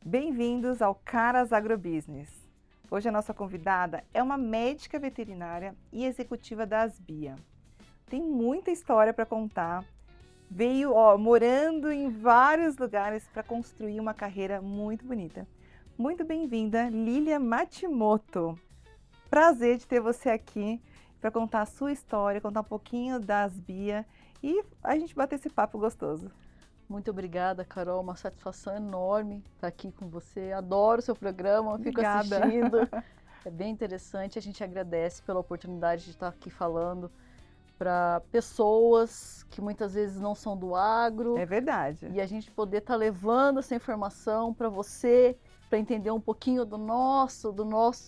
Bem-vindos ao Caras Agrobusiness. Hoje a nossa convidada é uma médica veterinária e executiva da Asbia. Tem muita história para contar. Veio morando em vários lugares para construir uma carreira muito bonita. Muito bem-vinda, Lília Matimoto. Prazer de ter você aqui para contar a sua história, contar um pouquinho da Asbia e a gente bater esse papo gostoso. Muito obrigada, Carol. Uma satisfação enorme estar aqui com você. Adoro o seu programa, fico Obrigada. assistindo. É bem interessante. A gente agradece pela oportunidade de estar aqui falando para pessoas que muitas vezes não são do agro. É verdade. E a gente poder estar levando essa informação para você, para entender um pouquinho do nosso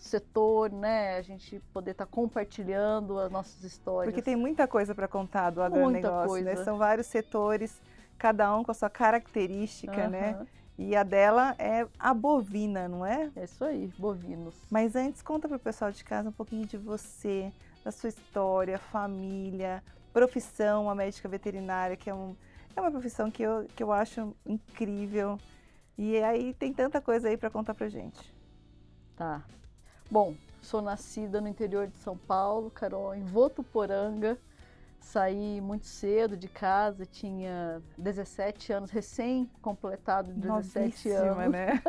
setor, né? A gente poder estar compartilhando as nossas histórias. Porque tem muita coisa para contar do agronegócio, né? São vários setores, cada um com a sua característica, né? E a dela é a bovina, não é? É isso aí, bovinos. Mas antes, conta para o pessoal de casa um pouquinho de você, da sua história, família, profissão, a médica veterinária, que é uma profissão que eu acho incrível. E aí tem tanta coisa aí para contar pra gente. Tá. Bom, sou nascida no interior de São Paulo, Carol, em Votuporanga. Saí muito cedo de casa, tinha 17 anos, recém-completado 17 Novíssima, anos. Né?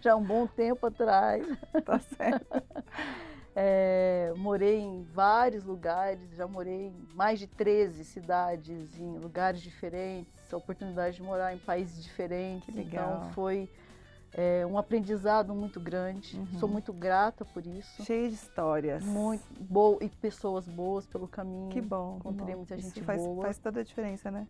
Já um bom tempo atrás. Tá certo. Morei em vários lugares, já morei em mais de 13 cidades, em lugares diferentes, a oportunidade de morar em países diferentes. Que legal. Então foi um aprendizado muito grande. Sou muito grata por isso. Cheio de histórias. Muito boa e pessoas boas pelo caminho. Que bom. Encontrei que muita gente isso boa. faz toda a diferença, né?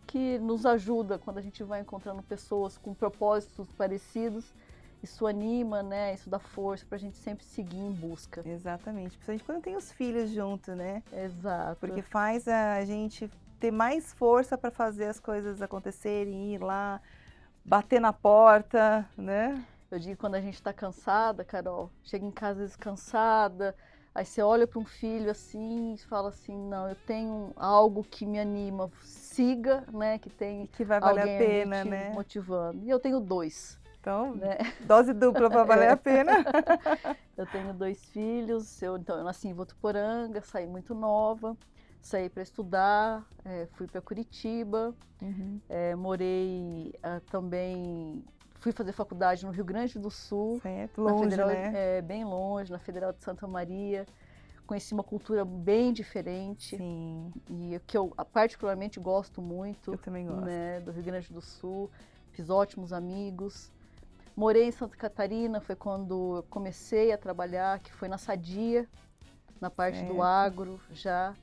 Que nos ajuda quando a gente vai encontrando pessoas com propósitos parecidos. Isso anima, né? Isso dá força pra gente sempre seguir em busca. Exatamente. Principalmente quando tem os filhos junto, né? Exato. Porque faz a gente ter mais força para fazer as coisas acontecerem, ir lá, bater na porta, né? Eu digo, quando a gente tá cansada, Carol, chega em casa às vezes cansada, aí você olha para um filho assim e fala assim, não, eu tenho algo que me anima, siga, né? Que vai valer alguém a pena, te né? motivando. E eu tenho 2. Então, né? Dose dupla para valer a pena. Eu tenho 2 filhos, eu nasci em Votuporanga, saí muito nova, saí para estudar, fui para Curitiba, morei também, fui fazer faculdade no Rio Grande do Sul, certo, longe, Federal, né? Bem longe, na Federal de Santa Maria. Conheci uma cultura bem diferente. Sim. E que eu particularmente gosto muito. Eu também gosto. Né, do Rio Grande do Sul. Fiz ótimos amigos. Morei em Santa Catarina, foi quando eu comecei a trabalhar, que foi na Sadia, na parte do agro já.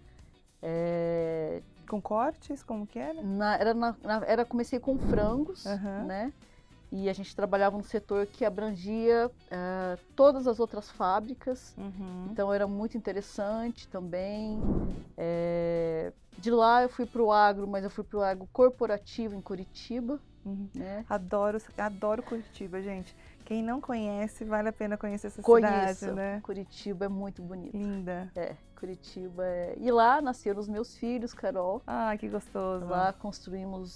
Com cortes, como que era? Comecei com frangos, né? E a gente trabalhava num setor que abrangia todas as outras fábricas, então era muito interessante também. De lá eu fui para o agro, mas eu fui para o agro corporativo em Curitiba. Né? Adoro Curitiba, gente. Quem não conhece, vale a pena conhecer essa Conheço. cidade, né? Curitiba é muito bonita. Linda. Curitiba E lá nasceram os meus filhos, Carol. Ah, que gostoso. Lá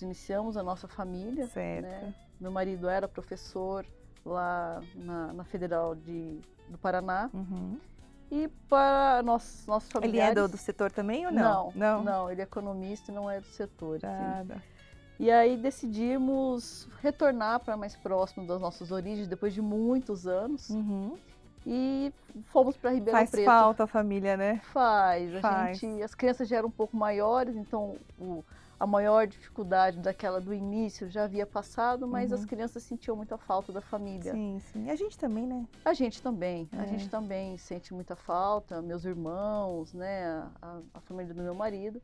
iniciamos a nossa família. Certo. Né? Meu marido era professor lá na Federal do Paraná. E para nossos familiares... Ele é do setor também ou não? Não, ele é economista e não é do setor. Nada. E aí decidimos retornar para mais próximo das nossas origens, depois de muitos anos. E fomos para Ribeirão Preto. Faz falta a família, né? Faz. As crianças já eram um pouco maiores, então a maior dificuldade do início já havia passado, mas as crianças sentiam muita falta da família. Sim, sim. E a gente também, né? A gente também sente muita falta, meus irmãos, né? A família do meu marido.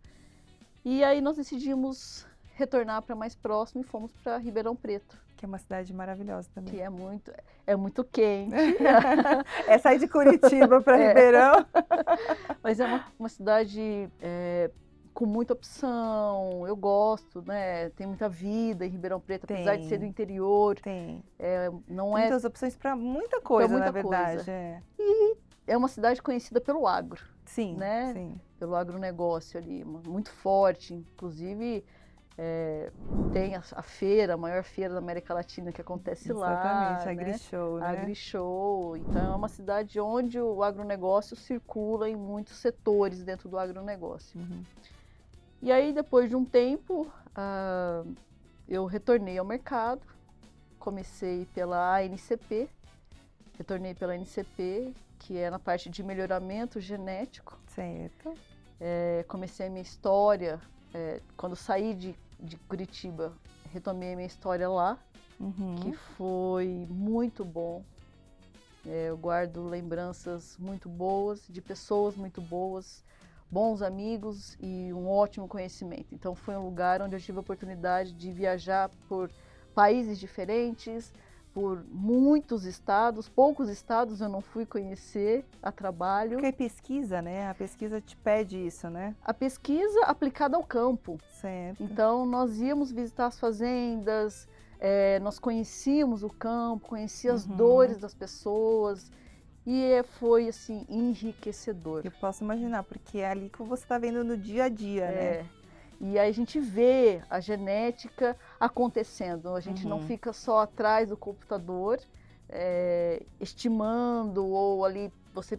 E aí nós decidimos retornar para mais próximo e fomos para Ribeirão Preto. Que é uma cidade maravilhosa também. Que é muito quente. É sair de Curitiba para Ribeirão. Mas é uma cidade com muita opção, eu gosto, né? Tem muita vida em Ribeirão Preto, apesar de ser do interior. Tem. Não tem muitas opções para muita coisa, na verdade. E é uma cidade conhecida pelo agro, Sim, né? sim. Pelo agronegócio ali, muito forte. Inclusive, tem a feira, a maior feira da América Latina que acontece lá. Exatamente, a AgriShow, né? A AgriShow. Então, é uma cidade onde o agronegócio circula em muitos setores dentro do agronegócio. E aí, depois de um tempo, eu retornei ao mercado, comecei pela ANCP, que é na parte de melhoramento genético. Certo. Comecei a minha história, quando saí de Curitiba, retomei a minha história lá, que foi muito bom. Eu guardo lembranças muito boas, de pessoas muito boas, bons amigos e um ótimo conhecimento. Então foi um lugar onde eu tive a oportunidade de viajar por países diferentes, por muitos estados, poucos estados eu não fui conhecer a trabalho. Porque é pesquisa, né? A pesquisa te pede isso, né? A pesquisa aplicada ao campo. Certo. Então nós íamos visitar as fazendas, nós conhecíamos o campo, conhecíamos as dores das pessoas. E foi, assim, enriquecedor. Eu posso imaginar, porque é ali que você está vendo no dia a dia, né? E aí a gente vê a genética acontecendo. A gente não fica só atrás do computador, estimando ou ali você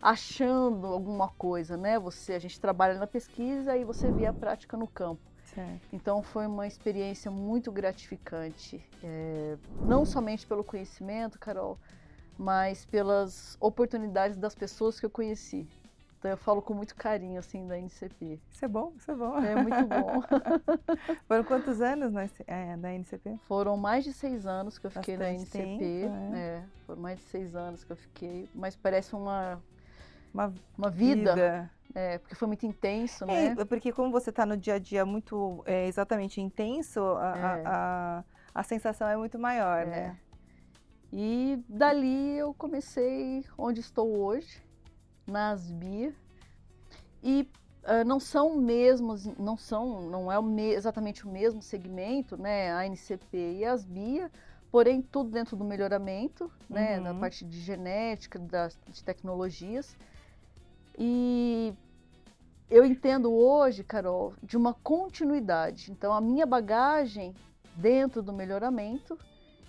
achando alguma coisa, né? A gente trabalha na pesquisa e você vê a prática no campo. Certo. Então foi uma experiência muito gratificante, não somente pelo conhecimento, Carol, mas pelas oportunidades das pessoas que eu conheci. Então eu falo com muito carinho, assim, da NCP. Isso é bom, isso é bom. É muito bom. Foram quantos anos da NCP? Foram mais de 6 anos que eu fiquei na Bastante NCP. tempo, Foram mais de 6 anos que eu fiquei, mas parece uma vida. Vida. Porque foi muito intenso, né? Porque como você está no dia a dia muito exatamente intenso, a sensação é muito maior, né? E dali eu comecei onde estou hoje, na Asbia. E não é exatamente o mesmo segmento, né? A NCP e a Asbia, porém tudo dentro do melhoramento, né? Na parte de genética, de tecnologias. E eu entendo hoje, Carol, de uma continuidade. Então a minha bagagem dentro do melhoramento,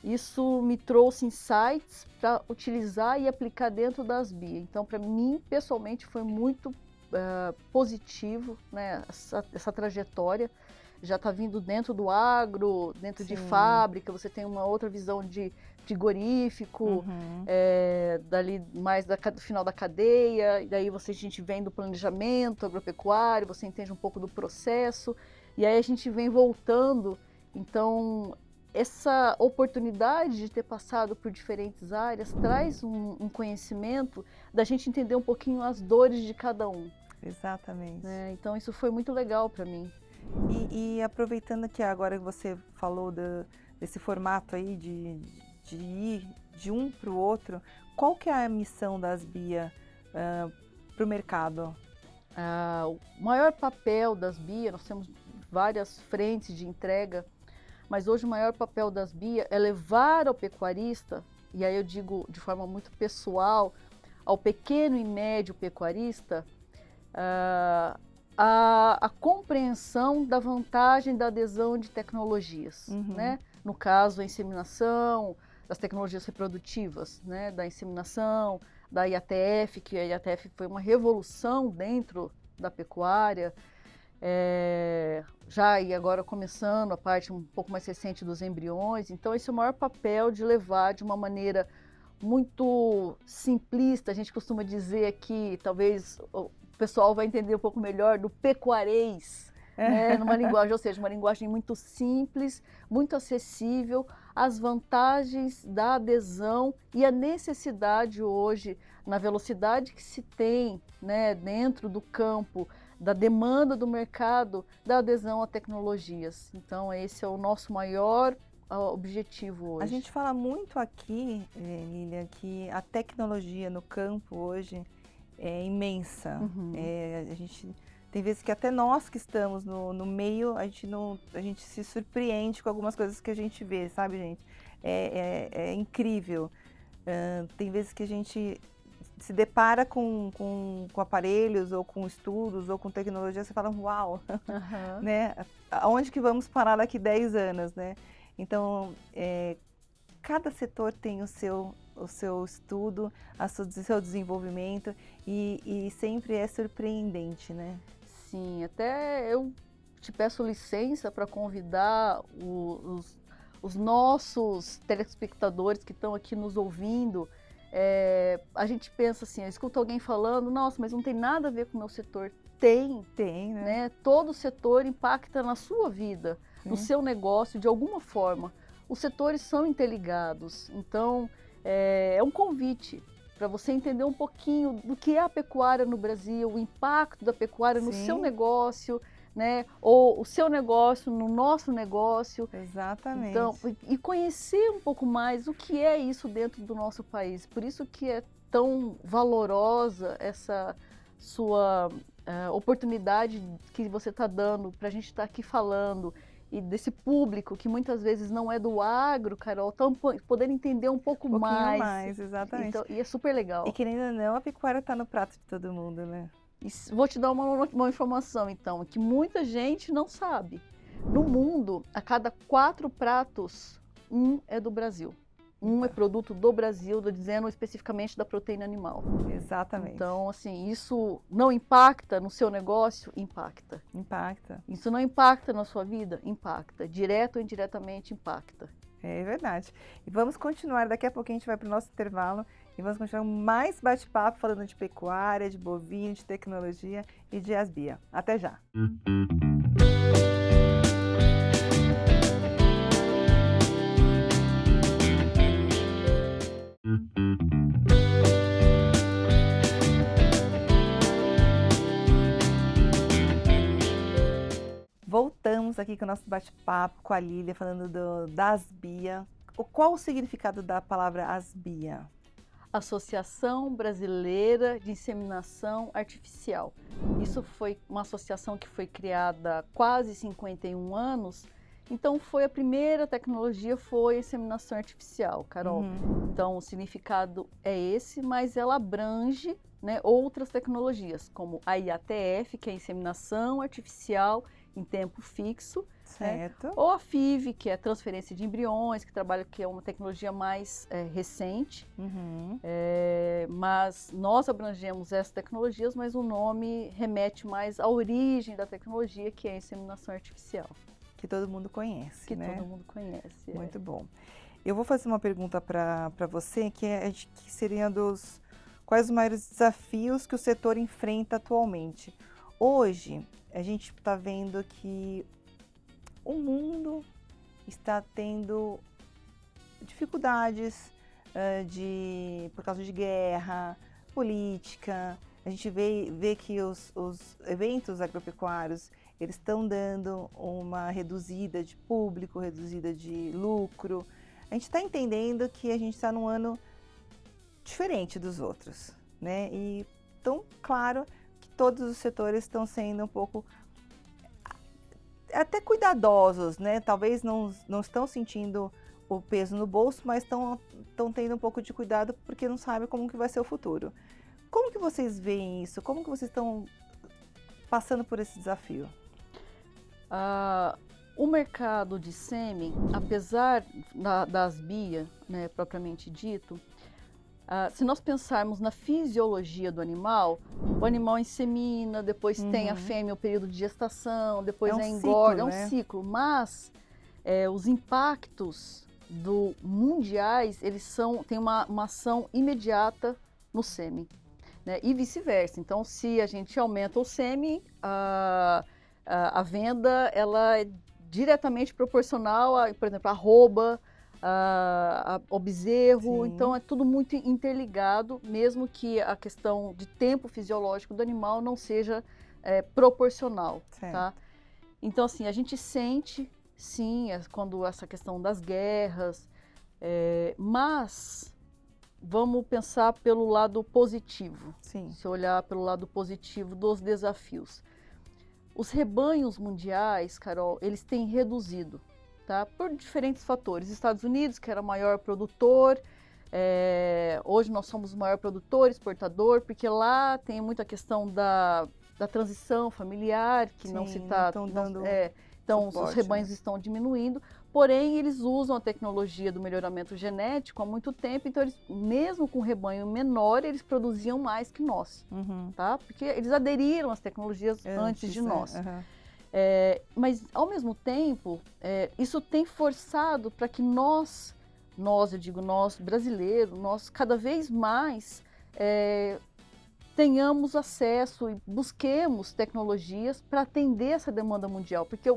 isso me trouxe insights para utilizar e aplicar dentro da Asbia. Então, para mim, pessoalmente, foi muito positivo, né, essa trajetória. Já está vindo dentro do agro, dentro de fábrica, você tem uma outra visão de frigorífico, dali mais do final da cadeia, e daí a gente vem do planejamento agropecuário, você entende um pouco do processo, e aí a gente vem voltando. Então, essa oportunidade de ter passado por diferentes áreas traz um conhecimento da gente entender um pouquinho as dores de cada um. Exatamente. Então isso foi muito legal para mim. E aproveitando que agora você falou desse formato aí de ir de um para o outro, qual que é a missão da Asbia para o mercado? O maior papel da Asbia, nós temos várias frentes de entrega, mas hoje o maior papel da Asbia é levar ao pecuarista, e aí eu digo de forma muito pessoal, ao pequeno e médio pecuarista, a compreensão da vantagem da adesão de tecnologias, né? No caso, a inseminação, das tecnologias reprodutivas, né? Da inseminação, da IATF, que a IATF foi uma revolução dentro da pecuária, já e agora começando a parte um pouco mais recente dos embriões. Então esse é o maior papel de levar de uma maneira muito simplista, a gente costuma dizer aqui, talvez o pessoal vai entender um pouco melhor, do pecuarês, né? Numa linguagem, ou seja, uma linguagem muito simples, muito acessível, as vantagens da adesão e a necessidade hoje, na velocidade que se tem, né, dentro do campo, da demanda do mercado, da adesão a tecnologias. Então, esse é o nosso maior objetivo hoje. A gente fala muito aqui, Lília, que a tecnologia no campo hoje é imensa. A gente tem vezes que até nós que estamos no meio, a gente se surpreende com algumas coisas que a gente vê, sabe, gente? É incrível. Tem vezes que a gente se depara com aparelhos ou com estudos ou com tecnologia, você fala, uau, né? Aonde que vamos parar daqui 10 anos, né? Então, cada setor tem o seu estudo, o seu desenvolvimento e sempre é surpreendente, né? Sim, até eu te peço licença para convidar os nossos telespectadores que estão aqui nos ouvindo. A gente pensa assim, eu escuto alguém falando, nossa, mas não tem nada a ver com o meu setor. Tem, né? Todo setor impacta na sua vida, no seu negócio, de alguma forma. Os setores são interligados, então é um convite para você entender um pouquinho do que é a pecuária no Brasil, o impacto da pecuária no seu negócio, né? Ou o seu negócio no nosso negócio. Exatamente. Então, e conhecer um pouco mais o que é isso dentro do nosso país. Por isso que é tão valorosa essa sua oportunidade que você está dando para a gente estar aqui falando. E desse público que muitas vezes não é do agro, Carol, poder entender um pouquinho mais. Exatamente. Então, e é super legal. E querendo ou não, a pecuária está no prato de todo mundo, né? E vou te dar uma informação, então, que muita gente não sabe. No mundo, a cada 4 pratos, 1 é do Brasil. 1 é produto do Brasil, dizendo especificamente da proteína animal. Exatamente. Então, assim, isso não impacta no seu negócio? Impacta. Impacta. Isso não impacta na sua vida? Impacta. Direto ou indiretamente, impacta. É verdade. E vamos continuar, daqui a pouco a gente vai para o nosso intervalo e vamos continuar mais bate-papo falando de pecuária, de bovino, de tecnologia e de Asbia. Até já! Voltamos aqui com o nosso bate-papo com a Lília, falando da Asbia. Qual o significado da palavra Asbia? Associação Brasileira de Inseminação Artificial. Isso foi uma associação que foi criada há quase 51 anos. Então, a primeira tecnologia foi a inseminação artificial, Carol. Então, o significado é esse, mas ela abrange, né, outras tecnologias, como a IATF, que é a inseminação artificial em tempo fixo, certo. Né? Ou a FIV, que é a transferência de embriões, que é uma tecnologia mais recente. Mas nós abrangemos essas tecnologias, mas o nome remete mais à origem da tecnologia, que é a inseminação artificial. Que todo mundo conhece, né? Que todo mundo conhece. Muito bom. Eu vou fazer uma pergunta para você, que seria quais os maiores desafios que o setor enfrenta atualmente. Hoje, a gente está vendo que o mundo está tendo dificuldades por causa de guerra, política. A gente vê que os eventos agropecuários, eles estão dando uma reduzida de público, reduzida de lucro. A gente está entendendo que a gente está num ano diferente dos outros, né? E tão claro que todos os setores estão sendo um pouco até cuidadosos, né? Talvez não estão sentindo o peso no bolso, mas estão tendo um pouco de cuidado porque não sabem como que vai ser o futuro. Como que vocês veem isso? Como que vocês estão passando por esse desafio? O mercado de sêmen, apesar da Asbia, né, propriamente dito, se nós pensarmos na fisiologia do animal, o animal insemina, depois tem a fêmea, o período de gestação, depois engorda, ciclo, né? É um ciclo. Mas os impactos mundiais, eles têm uma ação imediata no sêmen, né? E vice-versa. Então, se a gente aumenta o sêmen, a venda ela é diretamente proporcional a, por exemplo, a arroba, ao bezerro. Sim. Então é tudo muito interligado, mesmo que a questão de tempo fisiológico do animal não seja proporcional. Tá? Então, assim, a gente sente, sim, quando essa questão das guerras, mas vamos pensar pelo lado positivo. Sim. Se olhar pelo lado positivo dos desafios. Os rebanhos mundiais, Carol, eles têm reduzido, tá? Por diferentes fatores. Estados Unidos, que era o maior produtor, Hoje nós somos o maior produtor, exportador, porque lá tem muita questão da transição familiar, que não se está... Então, os rebanhos estão diminuindo, porém, eles usam a tecnologia do melhoramento genético há muito tempo, então, eles, mesmo com rebanho menor, eles produziam mais que nós, tá? Porque eles aderiram às tecnologias antes de nós. Mas, ao mesmo tempo, isso tem forçado para que nós, eu digo nós, brasileiros, nós cada vez mais tenhamos acesso e busquemos tecnologias para atender essa demanda mundial, porque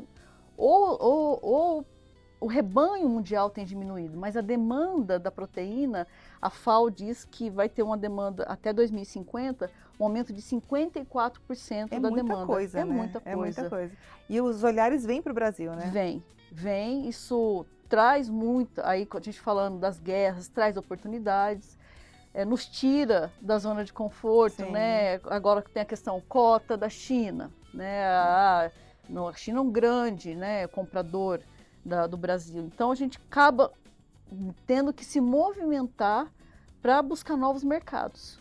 o rebanho mundial tem diminuído, mas a demanda da proteína, a FAO diz que vai ter uma demanda até 2050, um aumento de 54% da demanda. É muita coisa. E os olhares vêm para o Brasil, né? Vem, isso traz muito, aí a gente falando das guerras, traz oportunidades, nos tira da zona de conforto, né? Agora que tem a questão cota da China, né? A China é um grande, né, comprador do Brasil. Então, a gente acaba tendo que se movimentar para buscar novos mercados.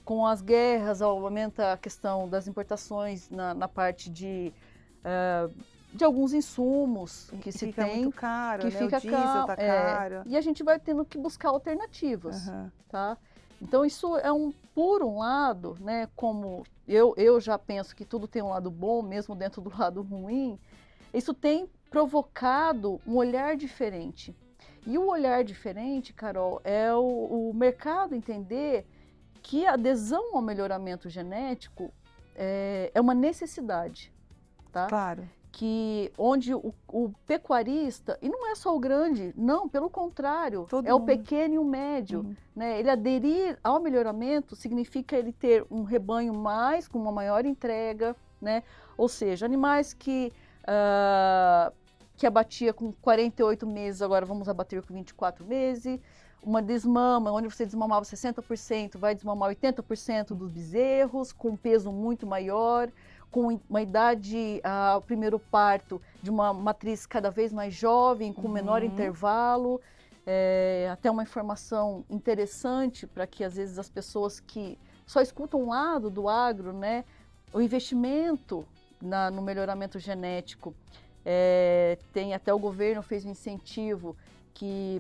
Com as guerras, aumenta a questão das importações na parte de alguns insumos que se fica tem. Muito caro, que né? Fica o diesel tá caro. E a gente vai tendo que buscar alternativas, tá? Então, isso por um lado, né, como eu já penso que tudo tem um lado bom, mesmo dentro do lado ruim, isso tem provocado um olhar diferente. E o olhar diferente, Carol, é o mercado entender que a adesão ao melhoramento genético é uma necessidade, tá? Claro. Onde o pecuarista, e não é só o grande, não, pelo contrário, o pequeno e o médio, né? Ele aderir ao melhoramento significa ele ter um rebanho com uma maior entrega, né? Ou seja, animais que abatia com 48 meses, agora vamos abater com 24 meses, uma desmama, onde você desmamava 60%, vai desmamar 80% dos bezerros, com um peso muito maior, com uma idade, o primeiro parto, de uma matriz cada vez mais jovem, com menor intervalo. Até uma informação interessante para que, às vezes, as pessoas que só escutam um lado do agro, né, o investimento no melhoramento genético, tem até o governo fez um incentivo,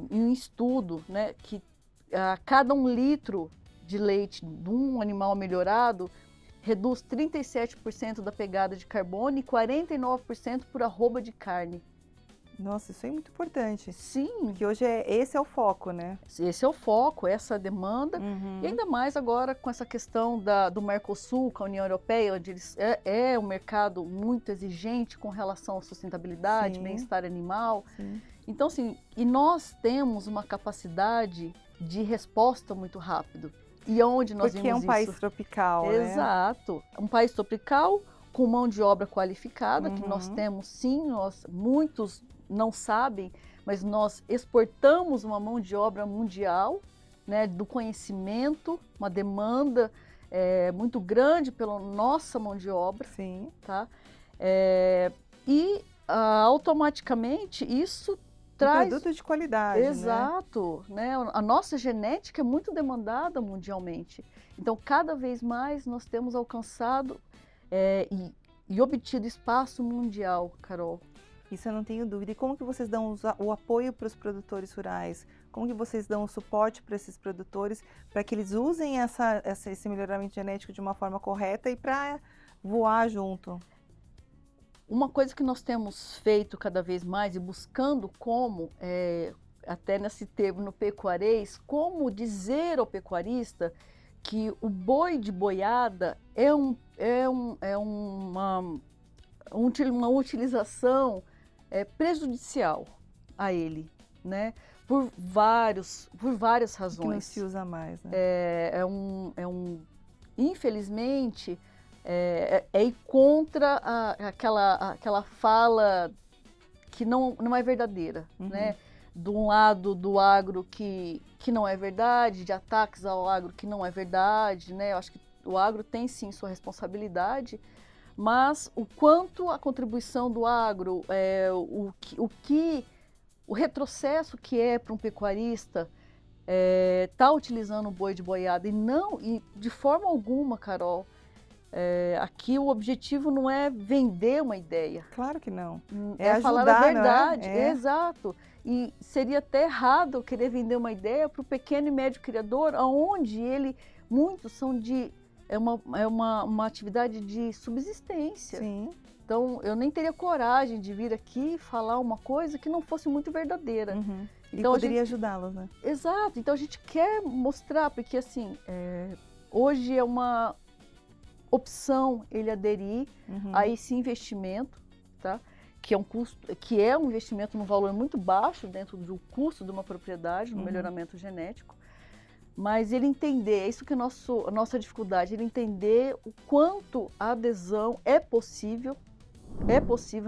um estudo, né, que a cada 1 litro de leite de um animal melhorado, reduz 37% da pegada de carbono e 49% por arroba de carne. Nossa, isso é muito importante. Sim. Porque hoje esse é o foco, né? Esse é o foco, essa demanda. E ainda mais agora com essa questão do Mercosul, com a União Europeia, onde é um mercado muito exigente com relação à sustentabilidade, bem-estar animal. Então, assim, e nós temos uma capacidade de resposta muito rápido. E onde nós Porque é um país tropical, né? Exato. Um país tropical com mão de obra qualificada, que nós temos sim, muitos não sabem, mas nós exportamos uma mão de obra mundial, né, do conhecimento, uma demanda muito grande pela nossa mão de obra. Tá? E automaticamente isso traz... produto de qualidade, Exato, né? A nossa genética é muito demandada mundialmente. Então, cada vez mais nós temos alcançado e obtido espaço mundial, Carol. Isso eu não tenho dúvida. E como que vocês dão o apoio para os produtores rurais? Como que vocês dão o suporte para esses produtores para que eles usem esse melhoramento genético de uma forma correta e para voar junto? Uma coisa que nós temos feito cada vez mais e buscando como, até nesse termo no pecuarês, como dizer ao pecuarista que o boi de boiada é uma utilização prejudicial a ele, né? Por várias razões. Que não se usa mais, né? Infelizmente, ir contra aquela fala que não é verdadeira, né? De um lado do agro que não é verdade, de ataques ao agro que não é verdade, né? Eu acho que o agro tem sim sua responsabilidade, mas o quanto a contribuição do agro, o retrocesso que é para um pecuarista, está utilizando o boi de boiada e de forma alguma, Carol, aqui o objetivo não é vender uma ideia. Claro que não. É ajudar, falar a verdade, não é? Exato. E seria até errado querer vender uma ideia para o pequeno e médio criador, onde muitos são é uma atividade de subsistência. Sim. Então, eu nem teria coragem de vir aqui falar uma coisa que não fosse muito verdadeira. Uhum. Então, poderia ajudá-los, né? Exato. Então, a gente quer mostrar, porque assim, hoje é uma opção ele aderir a esse investimento, tá? Que é um investimento num valor muito baixo dentro do custo de uma propriedade, no melhoramento genético. Mas ele entender, é isso que é a nossa dificuldade, ele entender o quanto a adesão é possível.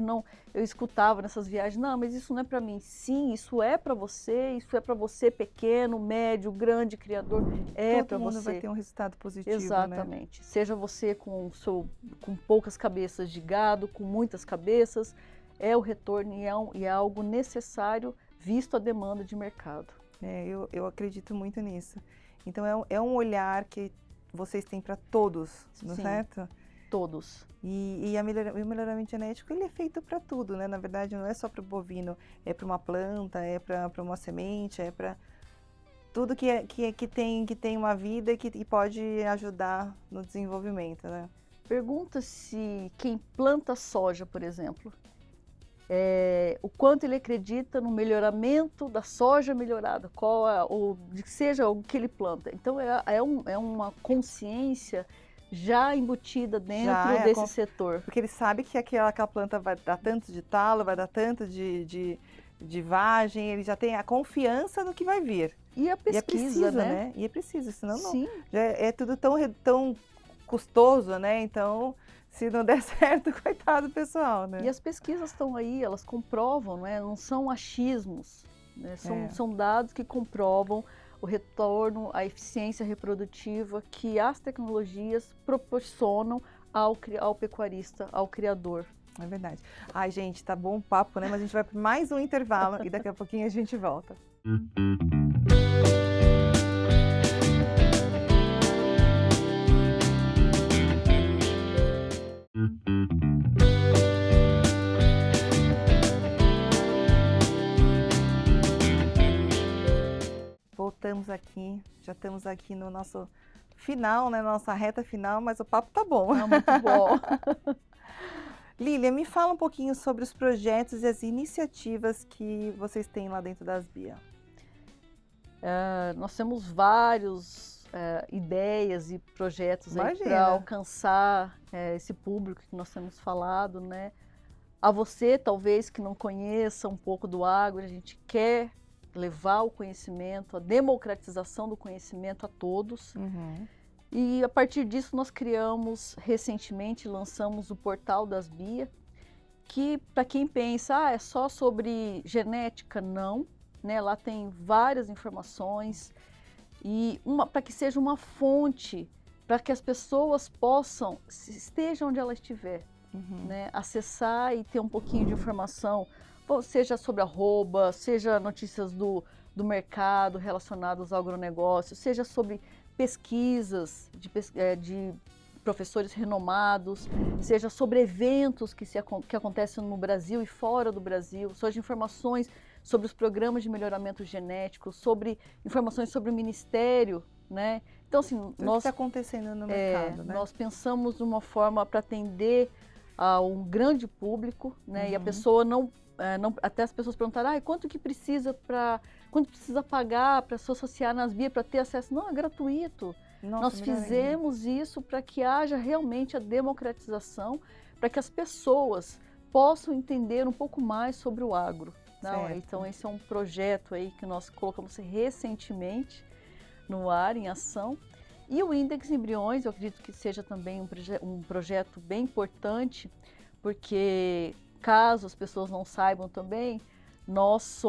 Não, eu escutava nessas viagens, não, mas isso não é para mim. Sim, isso é para você pequeno, médio, grande, criador, para você. Todo mundo vai ter um resultado positivo, Exatamente. Né? Seja você com poucas cabeças de gado, com muitas cabeças, é o retorno e é algo necessário visto a demanda de mercado. Eu acredito muito nisso. Então é um olhar que vocês têm para todos, não é certo? Todos. E o melhoramento genético ele é feito para tudo, né? Na verdade, não é só para o bovino, é para uma planta, é para uma semente, é para tudo que tem uma vida e que pode ajudar no desenvolvimento, né? Pergunta-se quem planta soja, por exemplo, o quanto ele acredita no melhoramento da soja melhorada, seja o que ele planta. Então, é uma consciência já embutida dentro desse setor. Porque ele sabe que aquela planta vai dar tanto de talo, vai dar tanto de vagem, ele já tem a confiança no que vai vir. E a pesquisa, né? E é preciso, senão Sim. Já é tudo tão custoso, né? Então, se não der certo, coitado do pessoal, né? E as pesquisas estão aí, elas comprovam, né? Não são achismos, né? São dados que comprovam o retorno, a eficiência reprodutiva que as tecnologias proporcionam ao pecuarista, ao criador. É verdade. Ai, gente, tá bom o papo, né? Mas a gente vai para mais um intervalo e daqui a pouquinho a gente volta. Voltamos aqui, já estamos aqui no nosso final, né? Nossa reta final, mas o papo tá bom. É muito bom. Lília, me fala um pouquinho sobre os projetos e as iniciativas que vocês têm lá dentro da Asbia. Nós temos vários ideias e projetos para alcançar esse público que nós temos falado, né? A você, talvez, que não conheça um pouco do agro, a gente quer levar o conhecimento, a democratização do conhecimento a todos. E a partir disso nós recentemente lançamos o portal da Asbia, que para quem pensa, é só sobre genética, não, né? Lá tem várias informações e para que seja uma fonte para que as pessoas possam, estejam onde ela estiver, né? Acessar e ter um pouquinho de informação, seja sobre arroba, seja notícias do mercado relacionadas ao agronegócio, seja sobre pesquisas de professores renomados, seja sobre eventos que acontecem no Brasil e fora do Brasil, seja informações sobre os programas de melhoramento genético, sobre informações sobre o Ministério, né? Então, assim, o que está acontecendo no mercado, né? Nós pensamos de uma forma para atender a um grande público, né? E a pessoa até as pessoas perguntaram, quanto precisa pagar para se associar na Asbia para ter acesso? Não, é gratuito. Nós fizemos isso para que haja realmente a democratização, para que as pessoas possam entender um pouco mais sobre o agro. Então, esse é um projeto aí que nós colocamos recentemente no ar, em ação. E o Index Embriões, eu acredito que seja também um projeto bem importante, porque, caso as pessoas não saibam também, nós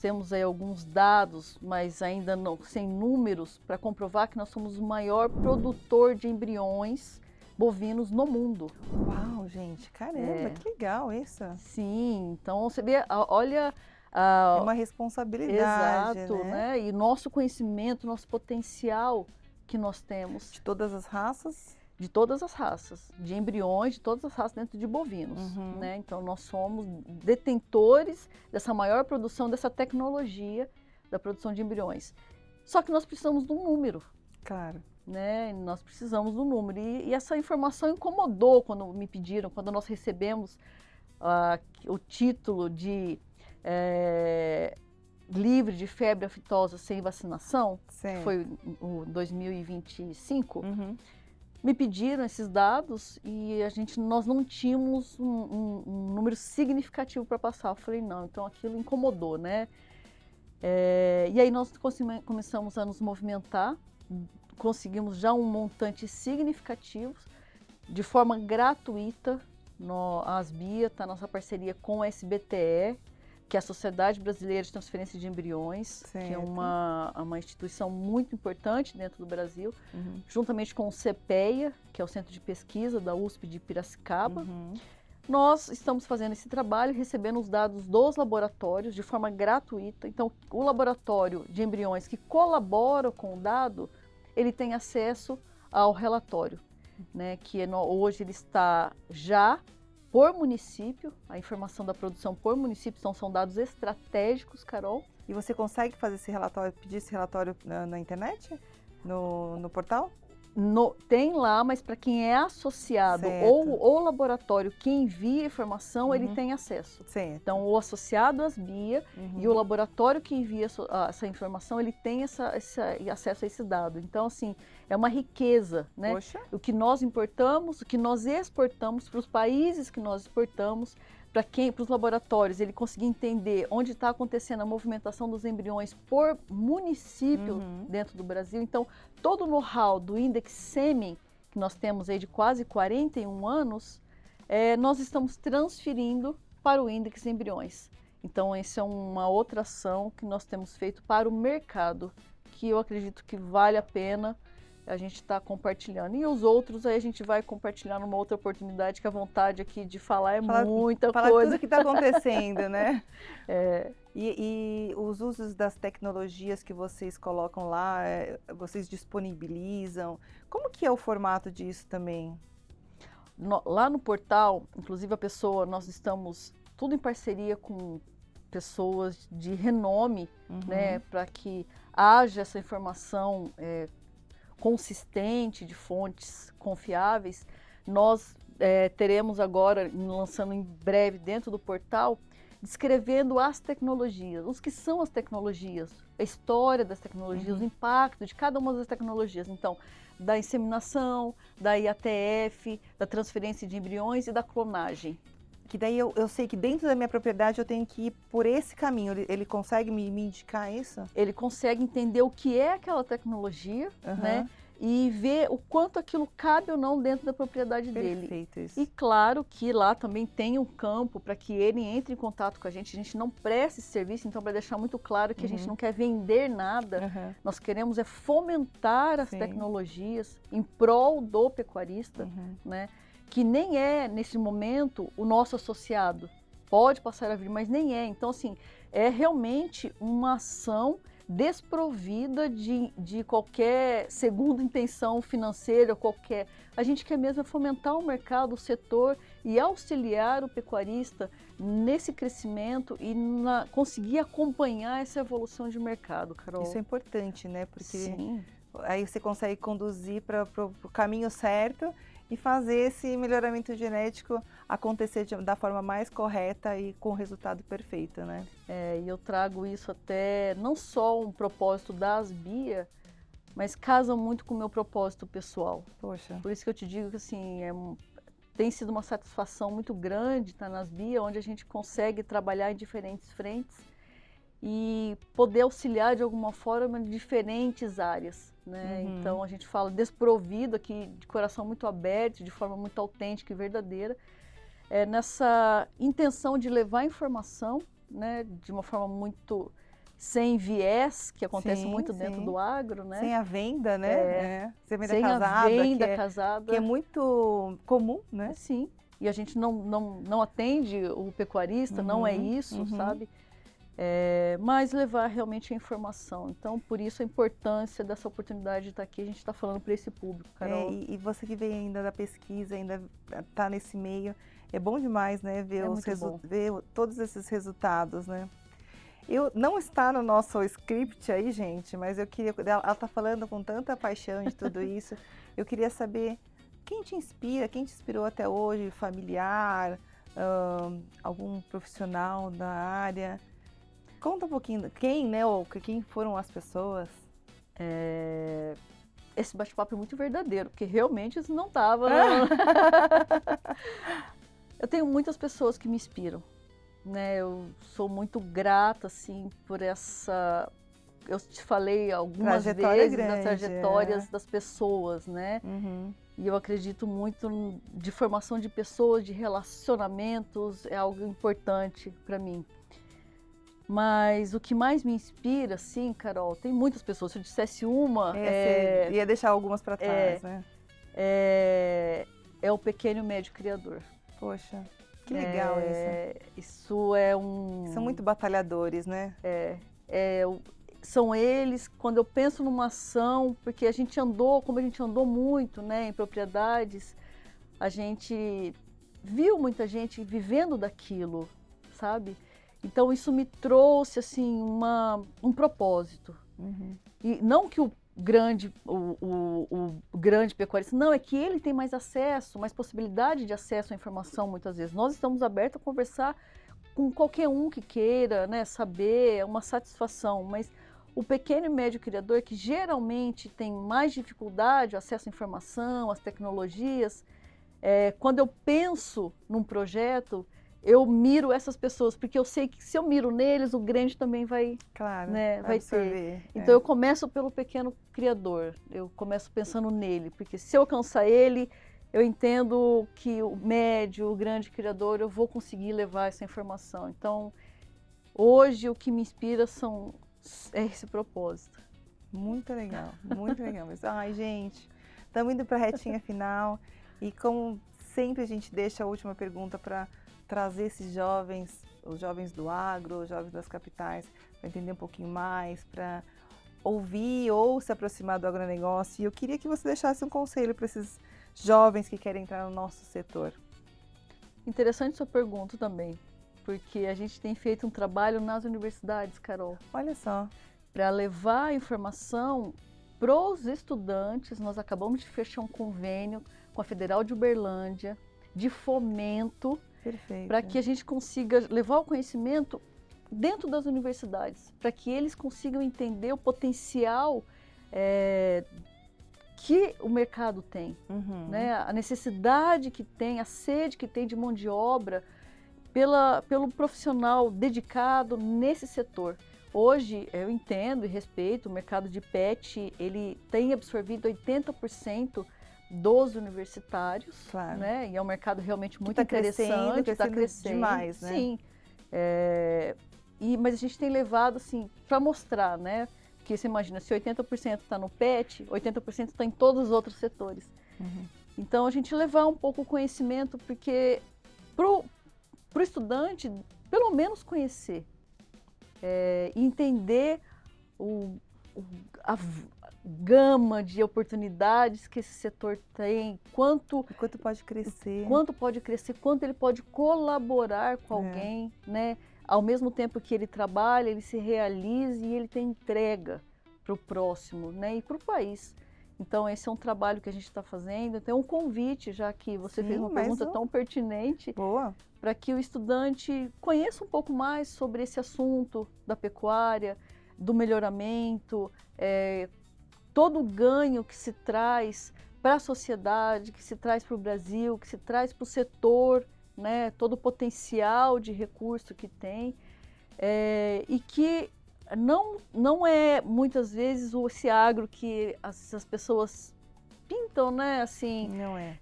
temos aí alguns dados, mas ainda não, sem números, para comprovar que nós somos o maior produtor de embriões bovinos no mundo. Uau, gente, caramba, que legal isso. Sim, então você vê, olha É uma responsabilidade, exato, né? E nosso conhecimento, nosso potencial que nós temos. De todas as raças? De todas as raças, de embriões, de todas as raças dentro de bovinos, né? Então, nós somos detentores dessa maior produção, dessa tecnologia da produção de embriões. Só que nós precisamos de um número. Claro. Né? Nós precisamos do número. E essa informação incomodou quando me pediram, quando nós recebemos o título de livre de febre aftosa sem vacinação, que foi o 2025, me pediram esses dados e nós não tínhamos um número significativo para passar. Eu falei, não, então aquilo incomodou, né? E aí nós começamos a nos movimentar, conseguimos já um montante significativo, de forma gratuita. A Asbia está nossa parceria com a SBTE, que é a Sociedade Brasileira de Transferência de Embriões, que é uma instituição muito importante dentro do Brasil, juntamente com o CPEA, que é o Centro de Pesquisa da USP de Piracicaba. Nós estamos fazendo esse trabalho, recebendo os dados dos laboratórios de forma gratuita. Então, o laboratório de embriões que colabora com o dado, ele tem acesso ao relatório, né, que hoje ele está já por município, a informação da produção por município, então são dados estratégicos, Carol. E você consegue fazer esse relatório, pedir esse relatório na internet? No portal? Tem lá, mas para quem é associado ou o laboratório que envia a informação, ele tem acesso. Então, o associado às BIA e o laboratório que envia essa informação, ele tem acesso a esse dado. Então, assim, é uma riqueza, né? Poxa. O que nós importamos, o que nós exportamos para os países que nós exportamos, para os laboratórios, ele conseguir entender onde está acontecendo a movimentação dos embriões por município dentro do Brasil. Então, todo o know-how do Index Sêmen, que nós temos aí de quase 41 anos, nós estamos transferindo para o Index Embriões. Então, essa é uma outra ação que nós temos feito para o mercado, que eu acredito que vale a pena a gente está compartilhando. E os outros aí a gente vai compartilhar numa outra oportunidade, que a vontade aqui de falar muita coisa. Falar tudo que está acontecendo, né? E os usos das tecnologias que vocês colocam lá, vocês disponibilizam? Como que é o formato disso também? Lá no portal, inclusive nós estamos tudo em parceria com pessoas de renome, né? Para que haja essa informação consistente, de fontes confiáveis. Nós teremos agora, lançando em breve dentro do portal, descrevendo as tecnologias, os que são as tecnologias, a história das tecnologias, o impacto de cada uma das tecnologias. Então, da inseminação, da IATF, da transferência de embriões e da clonagem. Que daí eu sei que dentro da minha propriedade eu tenho que ir por esse caminho. Ele consegue me indicar isso? Ele consegue entender o que é aquela tecnologia, né? E ver o quanto aquilo cabe ou não dentro da propriedade dele. Perfeito isso. E claro que lá também tem um campo para que ele entre em contato com a gente não presta esse serviço, então para deixar muito claro que a gente não quer vender nada, nós queremos fomentar as tecnologias em prol do pecuarista, né? Que nem é, nesse momento, o nosso associado. Pode passar a vir, mas nem é. Então, assim, é realmente uma ação desprovida de qualquer segunda intenção financeira, qualquer. A gente quer mesmo fomentar o mercado, o setor e auxiliar o pecuarista nesse crescimento e conseguir acompanhar essa evolução de mercado, Carol. Isso é importante, né? Porque aí você consegue conduzir para o caminho certo e fazer esse melhoramento genético acontecer da forma mais correta e com o resultado perfeito, né? E eu trago isso até, não só um propósito da Asbia, mas casa muito com o meu propósito pessoal. Poxa. Por isso que eu te digo que, assim, tem sido uma satisfação muito grande estar na Asbia, onde a gente consegue trabalhar em diferentes frentes e poder auxiliar de alguma forma em diferentes áreas, né? Então a gente fala desprovido aqui, de coração muito aberto, de forma muito autêntica e verdadeira, nessa intenção de levar informação, né, de uma forma muito sem viés, que acontece muito dentro do agro, né? Sem a venda, né? Sem a venda casada. Que é muito comum, né? Sim. E a gente não atende o pecuarista, não é isso, sabe? mas levar realmente a informação. Então, por isso a importância dessa oportunidade de estar aqui, a gente está falando para esse público, Carol. E você que vem ainda da pesquisa, ainda está nesse meio, é bom demais, né, ver, ver todos esses resultados, né? Não está no nosso script aí, gente, mas eu queria, ela está falando com tanta paixão de tudo isso, eu queria saber quem te inspira, quem te inspirou até hoje, familiar, algum profissional da área. Conta um pouquinho, quem, né, ou quem foram as pessoas? Esse bate-papo é muito verdadeiro, porque realmente isso não estava. Eu tenho muitas pessoas que me inspiram, né? Eu sou muito grata, assim, por essa... Eu te falei algumas vezes das trajetórias das pessoas, né? Uhum. E eu acredito muito de formação de pessoas, de relacionamentos, é algo importante para mim. Mas o que mais me inspira, assim, Carol, tem muitas pessoas. Se eu dissesse uma... Você ia deixar algumas para trás, né? É o pequeno médio criador. Poxa, que legal isso. Isso é um... São muito batalhadores, né? São eles, quando eu penso numa ação, porque a gente andou, como a gente andou muito, né, em propriedades, a gente viu muita gente vivendo daquilo, sabe? Então isso me trouxe, assim, um propósito. Uhum. E não que o grande pecuarista, não, é que ele tem mais acesso, mais possibilidade de acesso à informação muitas vezes. Nós estamos abertos a conversar com qualquer um que queira, né, saber, é uma satisfação, mas o pequeno e médio criador, que geralmente tem mais dificuldade, acesso à informação, às tecnologias, quando eu penso num projeto, eu miro essas pessoas, porque eu sei que se eu miro neles, o grande também vai, vai ter. Então eu começo pelo pequeno criador, eu começo pensando nele, porque se eu alcançar ele, eu entendo que o médio, o grande criador, eu vou conseguir levar essa informação. Então, hoje o que me inspira é esse propósito. Muito legal, muito legal. Mas, ai, gente, estamos indo para a retinha final e como sempre a gente deixa a última pergunta para trazer esses jovens, os jovens do agro, os jovens das capitais, para entender um pouquinho mais, para ouvir ou se aproximar do agronegócio. E eu queria que você deixasse um conselho para esses jovens que querem entrar no nosso setor. Interessante sua pergunta também, porque a gente tem feito um trabalho nas universidades, Carol. Olha só. Para levar a informação para os estudantes, nós acabamos de fechar um convênio com a Federal de Uberlândia, de fomento, para que a gente consiga levar o conhecimento dentro das universidades, para que eles consigam entender o potencial que o mercado tem, né? A necessidade que tem, a sede que tem de mão de obra pelo profissional dedicado nesse setor. Hoje, eu entendo e respeito, o mercado de PET, ele tem absorvido 80% dos universitários, claro, né? E é um mercado realmente muito interessante, está crescendo demais, né? Sim. Mas a gente tem levado, assim, para mostrar, né? Porque você imagina, se 80% está no PET, 80% está em todos os outros setores. Então, a gente levar um pouco o conhecimento, porque para o estudante, pelo menos conhecer, entender a gama de oportunidades que esse setor tem, quanto pode crescer, quanto ele pode colaborar com alguém, né? Ao mesmo tempo que ele trabalha, ele se realiza e ele tem entrega para o próximo, né? E para o país. Então, esse é um trabalho que a gente está fazendo. Então, um convite, já que você fez uma pergunta tão pertinente, para que o estudante conheça um pouco mais sobre esse assunto da pecuária, do melhoramento, todo o ganho que se traz para a sociedade, que se traz para o Brasil, que se traz para o setor, né, todo o potencial de recurso que tem, e que não é muitas vezes esse agro que as pessoas pintam, né, assim,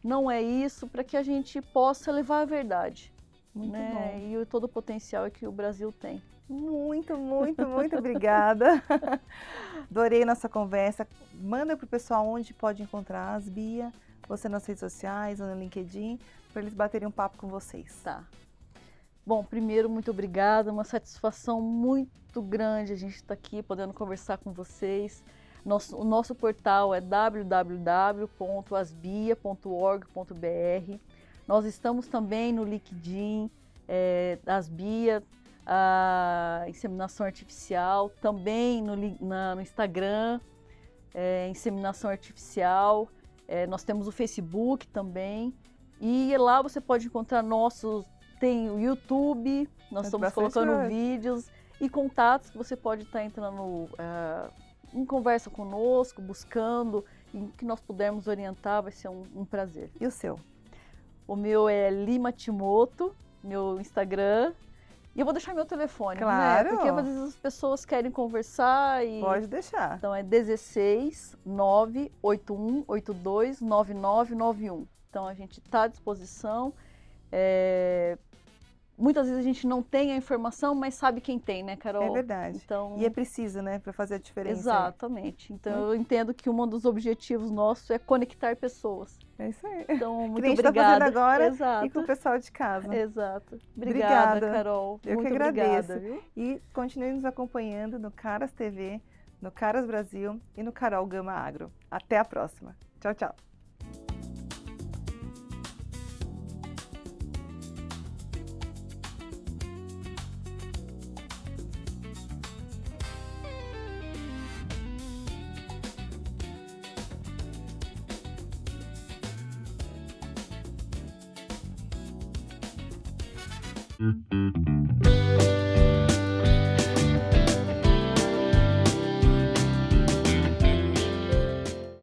não é isso, para que a gente possa levar a verdade, muito né, bom. E todo o potencial que o Brasil tem. Muito, muito, muito obrigada. Adorei nossa conversa. Manda para o pessoal onde pode encontrar as Bia, você nas redes sociais ou no LinkedIn, para eles baterem um papo com vocês. Tá. Bom, primeiro, muito obrigada, uma satisfação muito grande a gente estar aqui podendo conversar com vocês. O nosso portal é www.asbia.org.br. Nós estamos também no LinkedIn, Asbia, a inseminação artificial, também no Instagram, inseminação artificial. Nós temos o Facebook também, e lá você pode encontrar tem o YouTube, nós estamos colocando vídeos e contatos que você pode estar entrando em conversa conosco, buscando, em que nós pudermos orientar, vai ser um prazer. E o seu? O meu é Lima Timoto, meu Instagram. E eu vou deixar meu telefone, claro, né? Porque às vezes as pessoas querem conversar e... Pode deixar. Então é 16 981 82 9991. Então a gente está à disposição. Muitas vezes a gente não tem a informação, mas sabe quem tem, né, Carol? É verdade. Então... E é preciso, né, para fazer a diferença. Exatamente. Então eu entendo que um dos objetivos nossos é conectar pessoas. É isso aí. Então, muito que a gente obrigada. Tá fazendo agora. Exato. E com o pessoal de casa. Exato. Obrigada, Carol. Eu muito que agradeço. Obrigada, viu? E continue nos acompanhando no Caras TV, no Caras Brasil e no Carol Gama Agro. Até a próxima. Tchau, tchau. Música